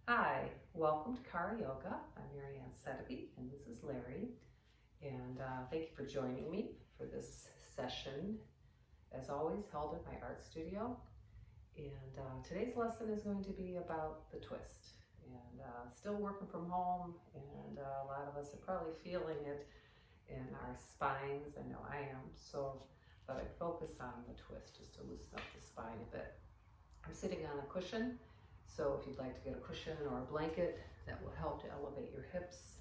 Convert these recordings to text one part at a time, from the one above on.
Hi, welcome to Cara Yoga. I'm Marianne Sedeby and this is Larry. And thank you for joining me for this session, as always, held at my art studio. And today's lesson is going to be about the twist. And still working from home, and a lot of us are probably feeling it in our spines. I know I am. So, but I focus on the twist just to loosen up the spine a bit. I'm sitting on a cushion. So if you'd like to get a cushion or a blanket, that will help to elevate your hips.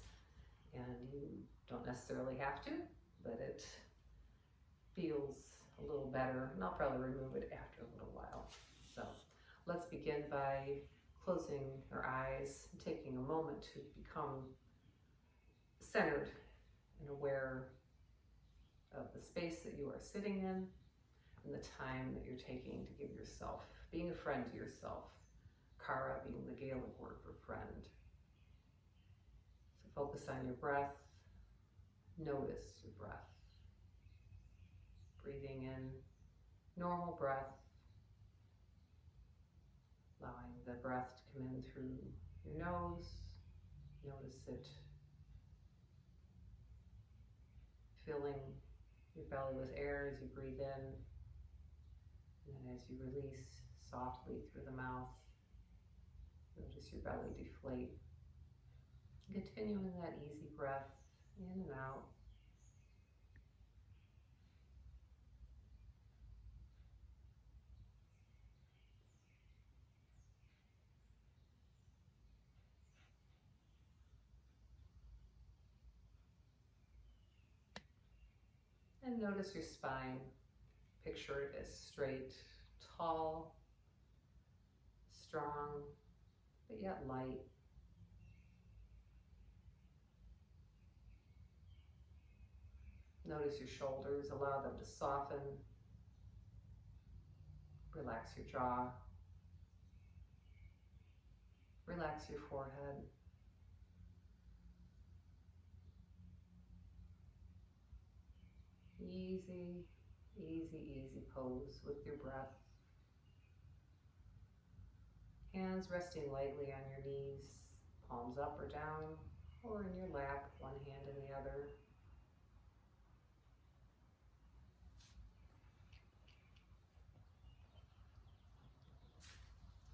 And you don't necessarily have to, but it feels a little better. And I'll probably remove it after a little while. So let's begin by closing our eyes and taking a moment to become centered and aware of the space that you are sitting in and the time that you're taking to give yourself, being a friend to yourself. Cara being the Gaelic word for friend. So focus on your breath. Notice your breath. Breathing in normal breath. Allowing the breath to come in through your nose. Notice it filling your belly with air as you breathe in. And then as you release softly through the mouth. Notice your belly deflate. Continuing that easy breath in and out. And notice your spine. Picture it as straight, tall, strong, but yet light. Notice your shoulders, allow them to soften. Relax your jaw. Relax your forehead. Easy, easy, easy pose with your breath. Hands resting lightly on your knees, palms up or down, or in your lap, one hand in the other.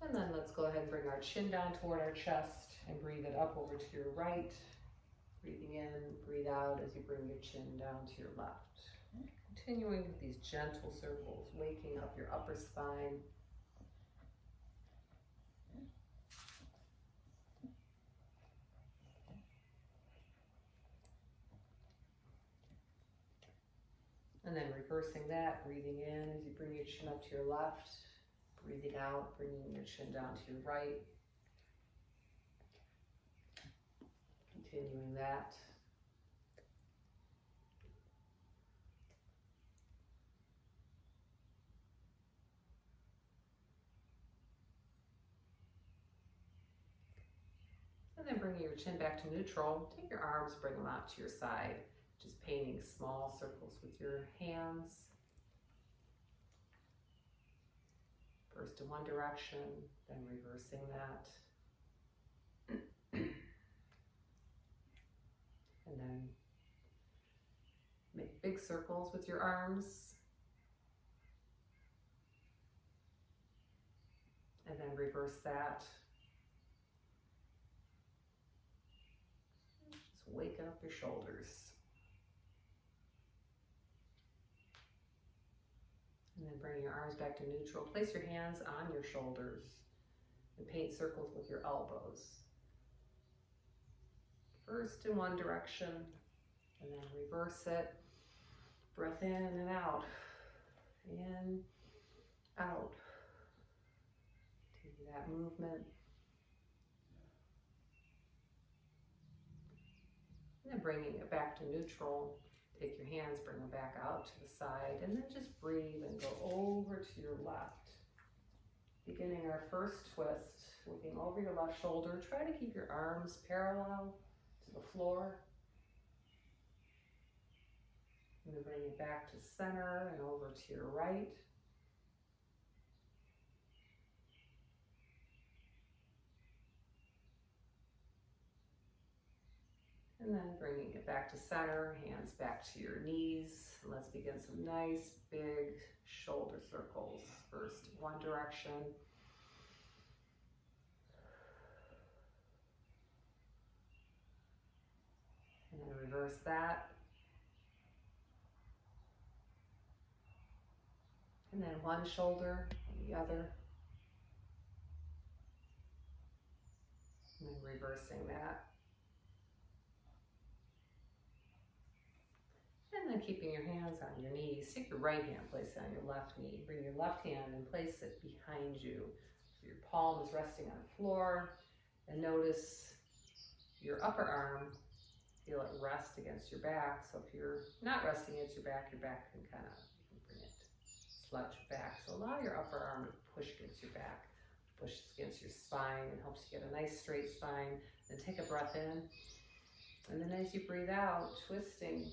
And then let's go ahead and bring our chin down toward our chest and breathe it up over to your right. Breathing in, breathe out as you bring your chin down to your left. Continuing with these gentle circles, waking up your upper spine. And then reversing that, breathing in as you bring your chin up to your left. Breathing out, bringing your chin down to your right. Continuing that. And then bringing your chin back to neutral. Take your arms, bring them out to your side. Just painting small circles with your hands. First in one direction, then reversing that. And then make big circles with your arms. And then reverse that. Just waking up your shoulders. And then bring your arms back to neutral. Place your hands on your shoulders and paint circles with your elbows. First in one direction, and then reverse it. Breath in and out. In, out. Take that movement. And then bringing it back to neutral. Take your hands, bring them back out to the side, and then just breathe and go over to your left. Beginning our first twist, looking over your left shoulder. Try to keep your arms parallel to the floor. And then bring it back to center and over to your right. And then bringing it back to center, hands back to your knees. Let's begin some nice big shoulder circles. First, one direction. And then reverse that. And then one shoulder and the other. And then reversing that. And then keeping your hands on your knees. Take your right hand, place it on your left knee. Bring your left hand and place it behind you. So your palm is resting on the floor. And notice your upper arm. Feel it rest against your back. So if you're not resting against your back can kind of, you can bring it, slouch back. So allow your upper arm to push against your back. Pushes against your spine and helps you get a nice straight spine. Then take a breath in. And then as you breathe out, twisting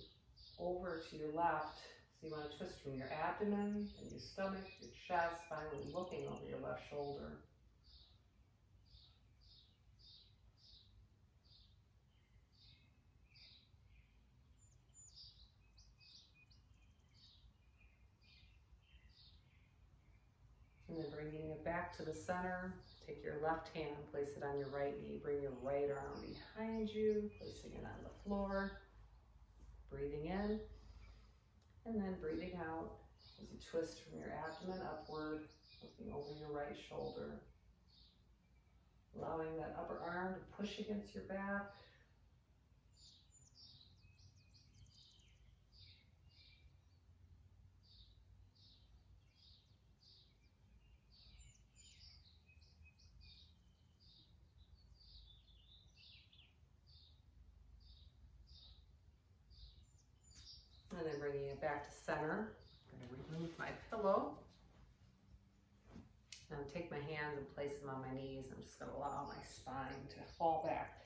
over to your left. So you want to twist from your abdomen and your stomach, your chest, finally looking over your left shoulder. And then bringing it back to the center. Take your left hand, place it on your right knee. Bring your right arm behind you, placing it on the floor. Breathing in, and then breathing out as you twist from your abdomen upward, looking over your right shoulder. Allowing that upper arm to push against your back. And then bringing it back to center. I'm going to remove my pillow. Now take my hands and place them on my knees. I'm just going to allow my spine to fall back.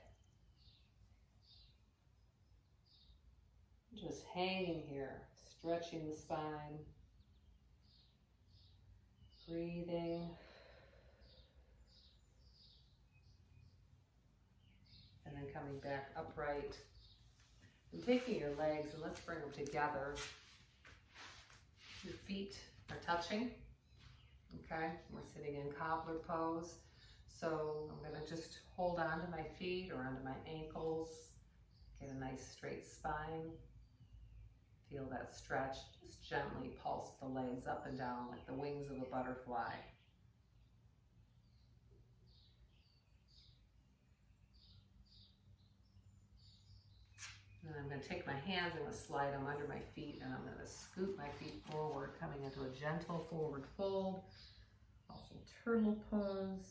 Just hanging here, stretching the spine. Breathing. And then coming back upright. And taking your legs, and let's bring them together. Your feet are touching, okay? We're sitting in cobbler pose. So I'm gonna just hold on to my feet or onto my ankles. Get a nice straight spine. Feel that stretch. Just gently pulse the legs up and down like the wings of a butterfly. And I'm going to take my hands, I'm going to slide them under my feet, and I'm going to scoot my feet forward, coming into a gentle forward fold. Also turtle pose.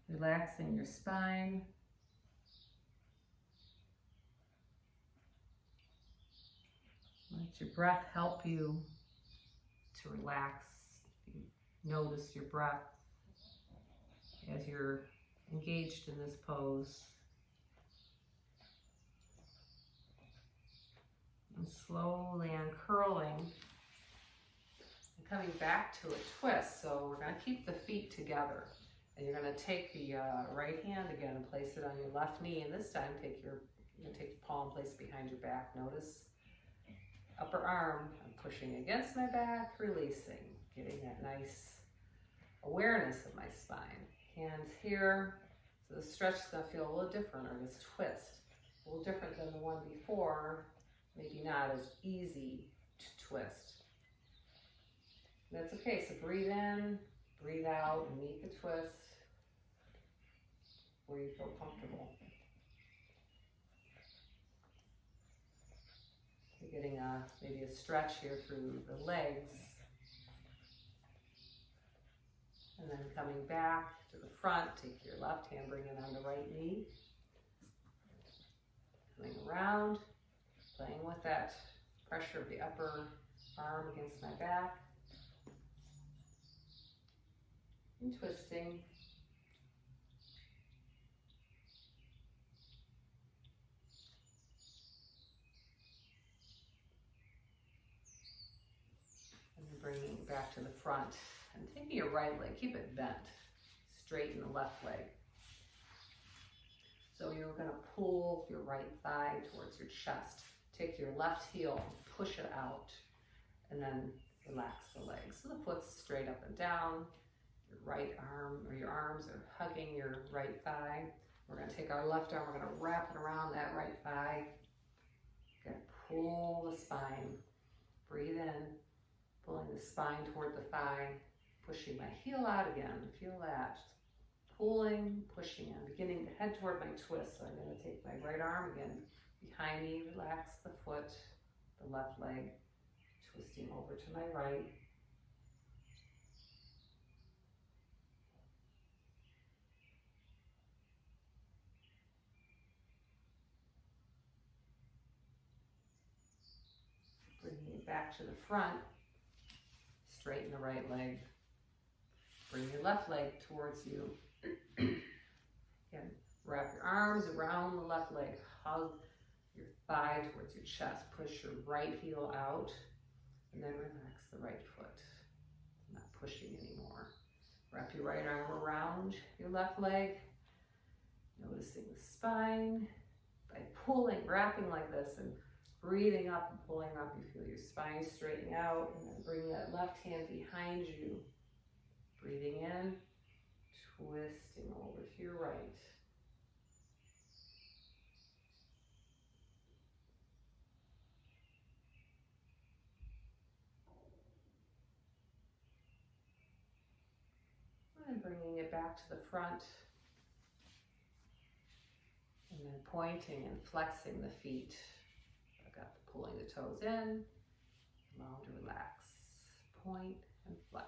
Relaxing your spine. Let your breath help you to relax. You notice your breath as you're engaged in this pose. And slowly uncurling and coming back to a twist. So we're going to keep the feet together. And you're going to take the right hand again and place it on your left knee. And this time you're going to take your palm, place it behind your back. Notice upper arm, I'm pushing against my back, releasing, getting that nice awareness of my spine. Hands here, so the stretch is going to feel a little different, or this twist, a little different than the one before, maybe not as easy to twist. That's okay, so breathe in, breathe out, and meet the twist where you feel comfortable. You're getting maybe a stretch here through the legs. And then coming back to the front, take your left hand, bring it on the right knee. Coming around, playing with that pressure of the upper arm against my back. And twisting. And then bringing it back to the front. And taking your right leg, keep it bent. Straighten the left leg. So you're going to pull your right thigh towards your chest. Take your left heel and push it out, and then relax the legs. So the foot's straight up and down. Your right arm, or your arms are hugging your right thigh. We're going to take our left arm, we're going to wrap it around that right thigh. We're going to pull the spine. Breathe in, pulling the spine toward the thigh, pushing my heel out again. Feel that. Just pulling, pushing in, beginning to head toward my twist. So I'm going to take my right arm again behind me, relax the foot, the left leg, twisting over to my right. Bringing it back to the front, straighten the right leg. Bring your left leg towards you. Again, wrap your arms around the left leg. Hug your thigh towards your chest. Push your right heel out. And then relax the right foot. Not pushing anymore. Wrap your right arm around your left leg. Noticing the spine. By pulling, wrapping like this and breathing up and pulling up, you feel your spine straightening out. And then bring that left hand behind you. Breathing in, twisting over to your right. And bringing it back to the front. And then pointing and flexing the feet. I've got pulling the toes in, allow to relax. Point and flex.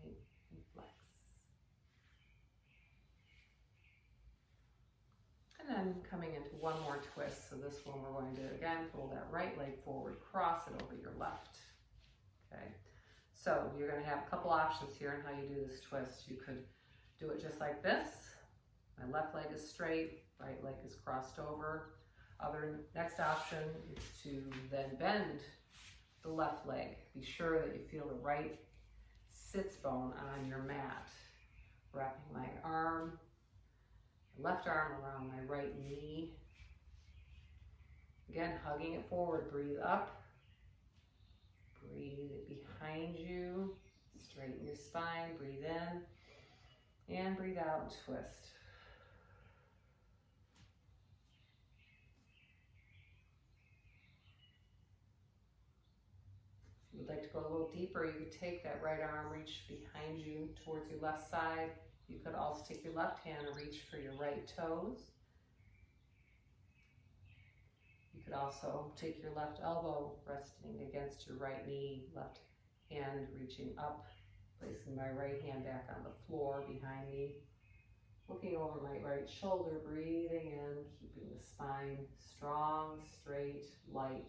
Point and flex. And then coming into one more twist. So this one we're going to, again, pull that right leg forward, cross it over your left. Okay. So you're going to have a couple options here on how you do this twist. You could do it just like this. My left leg is straight, right leg is crossed over. Next option is to then bend the left leg. Be sure that you feel the right sits bone on your mat. Wrapping my left arm around my right knee. Again, hugging it forward. Breathe up. Breathe it behind you. Straighten your spine. Breathe in. And breathe out and twist. If you would like to go a little deeper, you could take that right arm, reach behind you towards your left side. You could also take your left hand and reach for your right toes. You could also take your left elbow resting against your right knee, left hand reaching up, placing my right hand back on the floor behind me. Looking over my right shoulder, breathing in, keeping the spine strong, straight, light.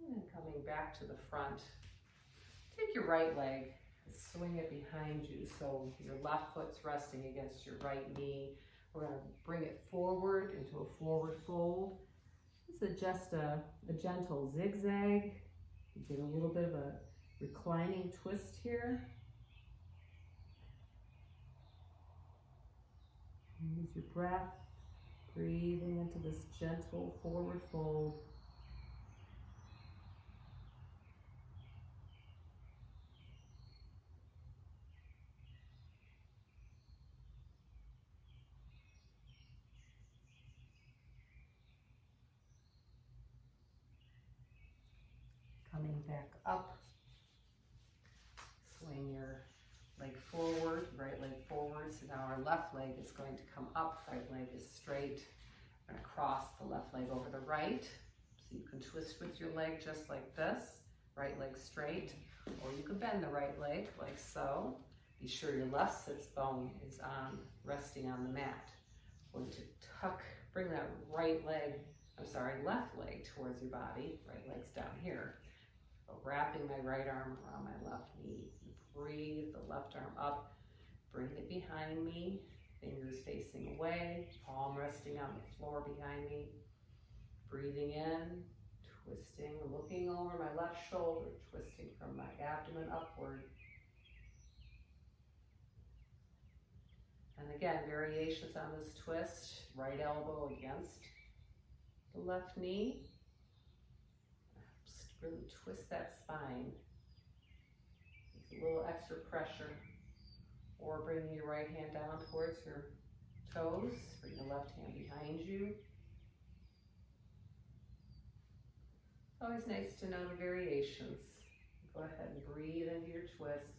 And then coming back to the front, take your right leg and swing it behind you. So your left foot's resting against your right knee. We're going to bring it forward into a forward fold. This is just a gentle zigzag. You get a little bit of a reclining twist here. Use your breath, breathing into this gentle forward fold. Coming back up, swing your leg forward, right leg forward. So now our left leg is going to come up, right leg is straight. We're going to cross the left leg over the right. So you can twist with your leg just like this, right leg straight, or you can bend the right leg like so. Be sure your left sits bone is resting on the mat. We're going to bring that left leg towards your body. Right leg's down here. Wrapping my right arm around my left knee. Breathe the left arm up, bring it behind me, fingers facing away, palm resting on the floor behind me. Breathing in, Twisting, looking over my left shoulder, twisting from my abdomen upward. And again, variations on this twist. Right elbow against the left knee. Just really twist that spine. It's a little extra pressure. Or bringing your right hand down towards your toes. Bring the left hand behind you. It's always nice to know the variations. Go ahead and breathe into your twist.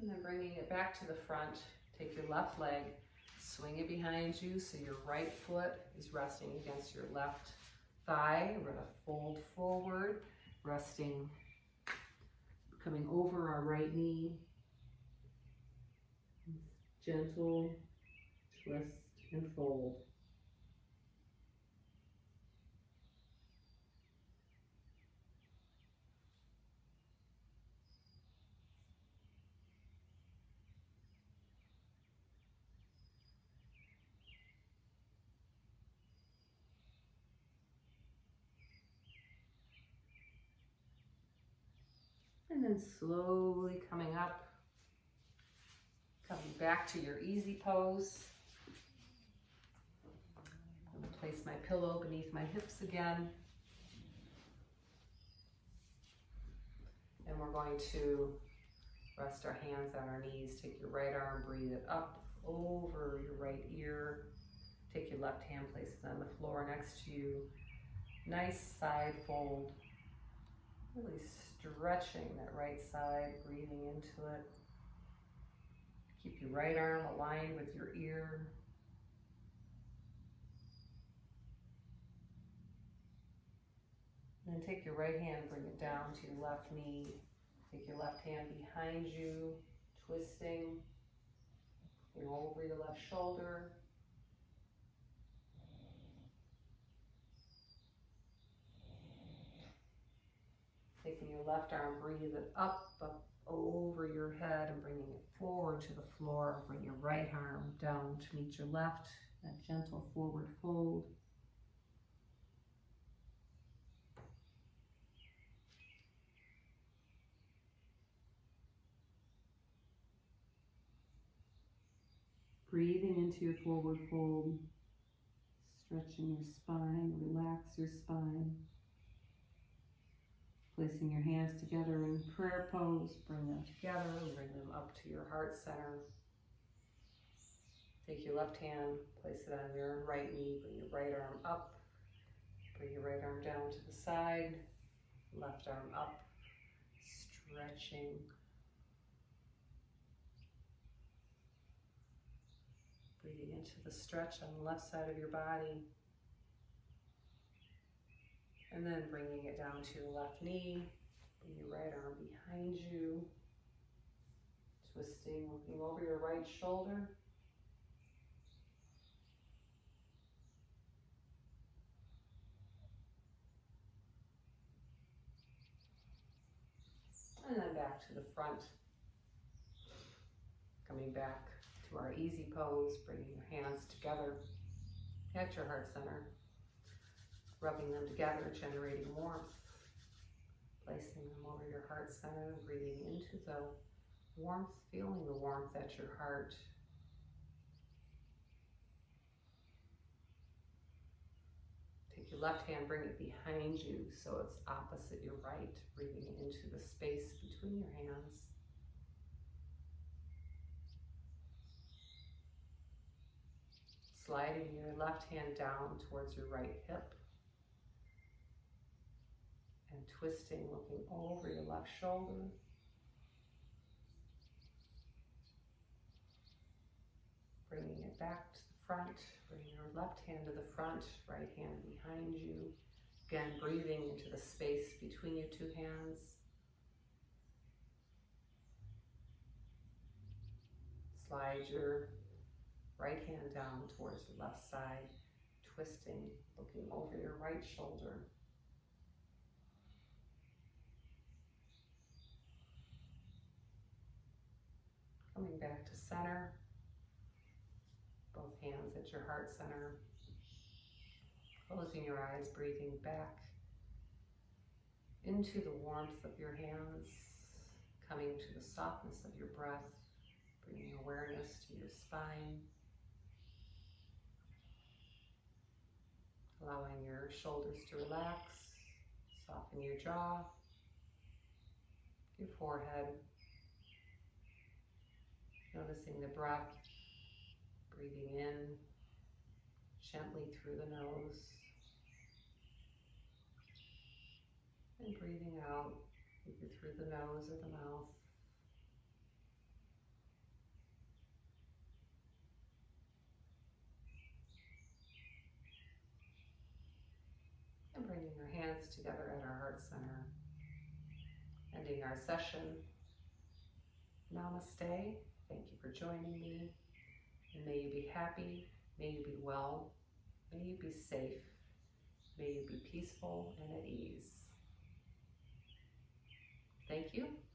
And then bringing it back to the front, take your left leg, swing it behind you so your right foot is resting against your left thigh. We're going to fold forward, resting, coming over our right knee. Gentle twist and fold. And then slowly coming up, coming back to your easy pose. I'm going to place my pillow beneath my hips again. And we're going to rest our hands on our knees. Take your right arm, breathe it up over your right ear. Take your left hand, place it on the floor next to you. Nice side fold. Really stretching that right side, breathing into it. Keep your right arm aligned with your ear. And then take your right hand, bring it down to your left knee. Take your left hand behind you, twisting. Over your left shoulder. Taking your left arm, breathe it up over your head and bringing it forward to the floor. Bring your right arm down to meet your left, that gentle forward fold. Breathing into your forward fold, stretching your spine, relax your spine. Placing your hands together in prayer pose, bring them together, bring them up to your heart center. Take your left hand, place it on your right knee, bring your right arm up, bring your right arm down to the side, left arm up, stretching. Breathing into the stretch on the left side of your body. And then bringing it down to your left knee. Bring your right arm behind you. Twisting, looking over your right shoulder. And then back to the front. Coming back to our easy pose, bringing your hands together at your heart center. Rubbing them together, generating warmth. Placing them over your heart center, breathing into the warmth, feeling the warmth at your heart. Take your left hand, bring it behind you so it's opposite your right, breathing into the space between your hands. Sliding your left hand down towards your right hip. And twisting, looking over your left shoulder. Bringing it back to the front. Bring your left hand to the front, right hand behind you. Again, breathing into the space between your two hands. Slide your right hand down towards your left side, twisting, looking over your right shoulder. Coming back to center, both hands at your heart center. Closing your eyes, breathing back into the warmth of your hands, coming to the softness of your breath, bringing awareness to your spine, allowing your shoulders to relax, soften your jaw, your forehead, noticing the breath, breathing in gently through the nose, and breathing out either through the nose or the mouth. And bringing our hands together at our heart center. Ending our session. Namaste. Thank you for joining me. And may you be happy, may you be well, may you be safe, may you be peaceful and at ease. Thank you.